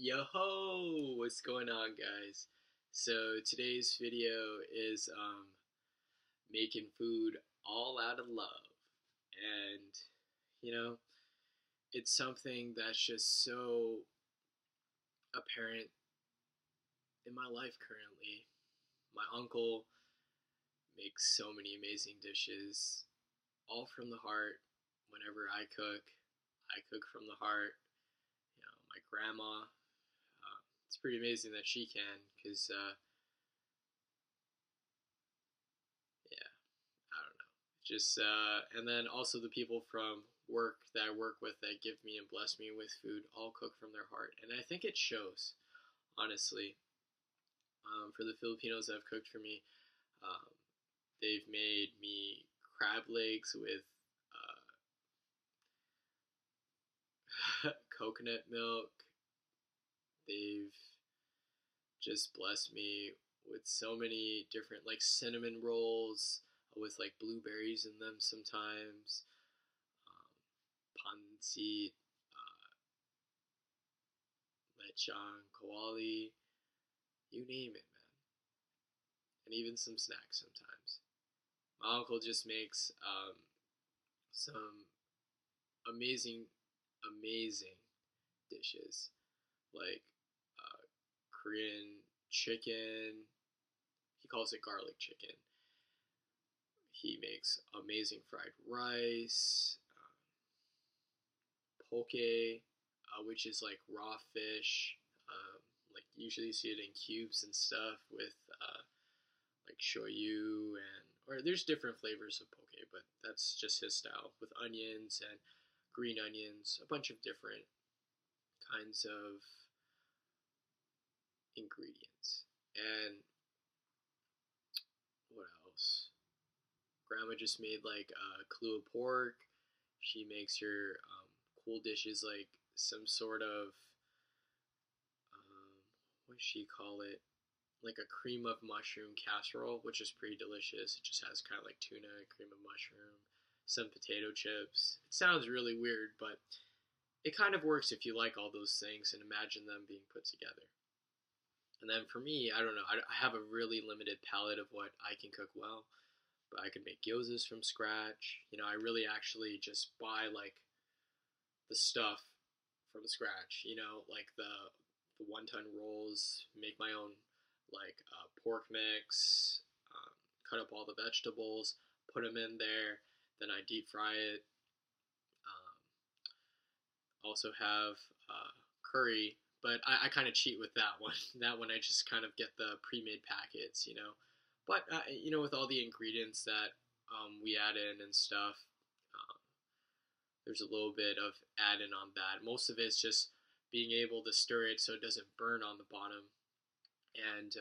Yo ho! What's going on, guys? So today's video is making food all out of love, and you know it's something that's just so apparent in my life currently. My uncle makes so many amazing dishes, all from the heart. Whenever I cook from the heart. My grandma, it's pretty amazing that she can, because yeah, I don't know. Just and then also the people from work that I work with that give me and bless me with food all cook from their heart, and I think it shows. Honestly, for the Filipinos that have cooked for me, um, they've made me crab legs with coconut milk. They've just blessed me with so many different like cinnamon rolls with like blueberries in them sometimes, um, pancit, lechon, kawali, you name it, man. And even some snacks sometimes. My uncle just makes some amazing, amazing dishes like uh, Korean chicken. He calls it garlic chicken. He makes amazing fried rice, poke, which is like raw fish. Like usually you see it in cubes and stuff with like shoyu and or there's different flavors of poke, but that's just his style with onions and green onions, a bunch of different kinds of ingredients. And what else? Grandma just made like Kahlua pork. She makes your cool dishes like some sort of what does she call it? Like a cream of mushroom casserole, which is pretty delicious. It just has kind of like tuna, cream of mushroom, some potato chips. It sounds really weird, but it kind of works if you like all those things and imagine them being put together. And then for me, I don't know, I have a really limited palette of what I can cook well, but I could make gyozas from scratch. I really actually just buy like the stuff from scratch, like the 1 ton rolls, make my own like pork mix, cut up all the vegetables, put them in there, then I deep fry it. Also have curry, but I kind of cheat with that one. That one I just kind of get the pre-made packets. But with all the ingredients that we add in and stuff, um, there's a little bit of add-in on that. Most of it's just being able to stir it so it doesn't burn on the bottom, and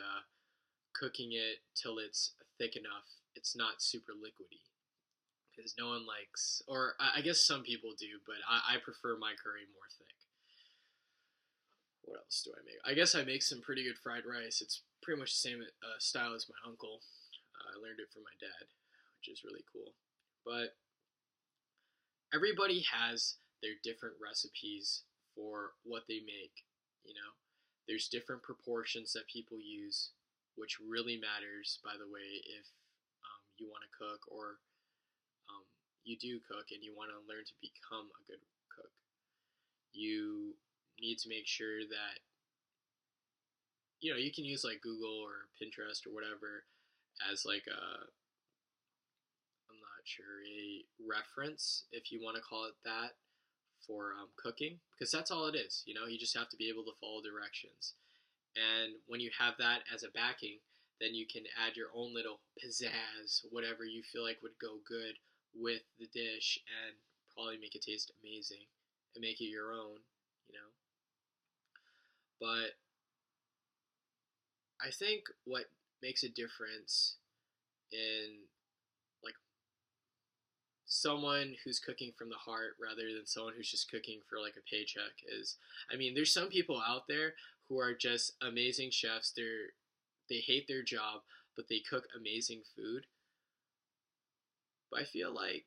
cooking it till it's thick enough. It's not super liquidy because no one likes, or I guess some people do, but I prefer my curry more thick. What else do I make? I guess I make some pretty good fried rice. It's pretty much the same style as my uncle. I learned it from my dad, which is really cool. But everybody has their different recipes for what they make. You know, there's different proportions that people use, which really matters, by the way, if you want to cook or um, you do cook and you want to learn to become a good cook. You need to make sure that you can use like Google or Pinterest or whatever as like a, I'm not sure, a reference, if you want to call it that, for cooking, because that's all it is. You just have to be able to follow directions. And when you have that as a backing, then you can add your own little pizzazz, whatever you feel like would go good with the dish and probably make it taste amazing and make it your own, you know. But I think what makes a difference in like someone who's cooking from the heart rather than someone who's just cooking for like a paycheck is, I mean, there's some people out there who are just amazing chefs. They hate their job, but they cook amazing food. But I feel like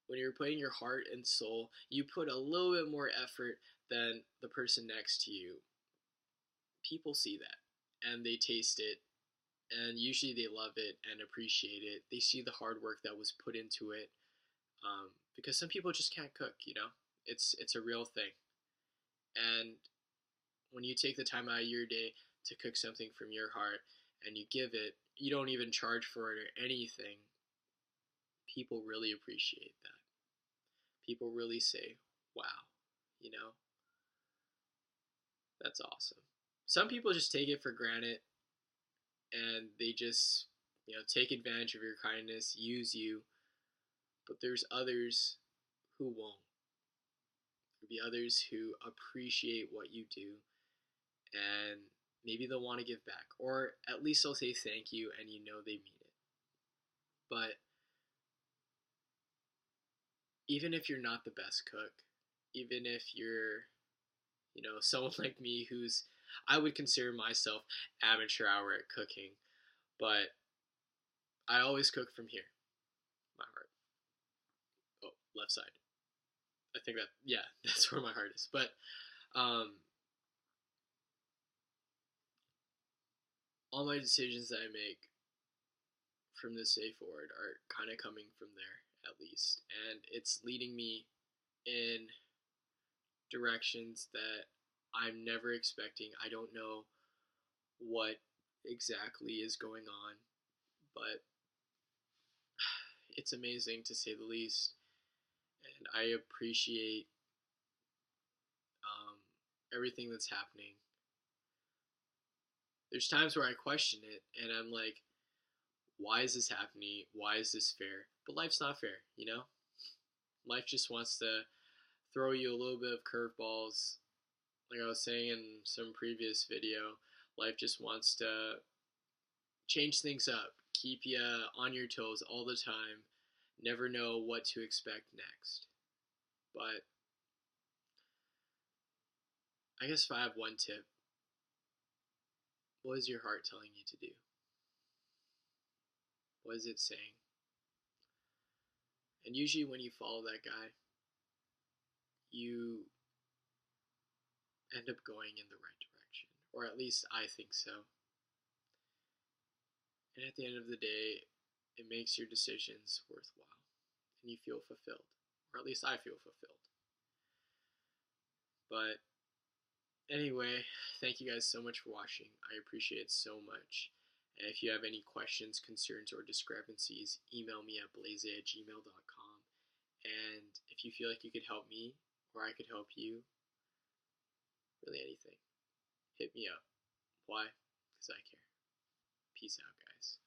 when you're putting your heart and soul, you put a little bit more effort than the person next to you. people see that and they taste it, and usually they love it and appreciate it. They see the hard work that was put into it, because some people just can't cook. It's a real thing. And when you take the time out of your day to cook something from your heart and you give it, you don't even charge for it or anything. People really appreciate that. People really say, "Wow, you know, that's awesome." Some people just take it for granted and they just, take advantage of your kindness, use you, but there's others who won't. There'll be others who appreciate what you do, and maybe they'll want to give back, or at least they'll say thank you, and they mean it. But even if you're not the best cook, even if you're, someone like me who's, I would consider myself amateur hour at cooking, but I always cook from here, my heart. Oh, left side. I think that, yeah, that's where my heart is. But um, all my decisions that I make from this day forward are kind of coming from there, at least. And it's leading me in directions that I'm never expecting. I don't know what exactly is going on, but it's amazing to say the least. And I appreciate everything that's happening. There's times where I question it and I'm like, why is this happening? Why is this fair? But life's not fair. Life just wants to throw you a little bit of curveballs. Like I was saying in some previous video, life just wants to change things up, keep you on your toes all the time, never know what to expect next. But I guess if I have one tip, what is your heart telling you to do? What is it saying? And usually when you follow that guy, you end up going in the right direction. Or at least I think so. And at the end of the day, it makes your decisions worthwhile. And you feel fulfilled. Or at least I feel fulfilled. But anyway, thank you guys so much for watching. I appreciate it so much. And if you have any questions, concerns, or discrepancies, email me at blaise@gmail.com. And if you feel like you could help me, or I could help you, really anything, hit me up. Why? Because I care. Peace out, guys.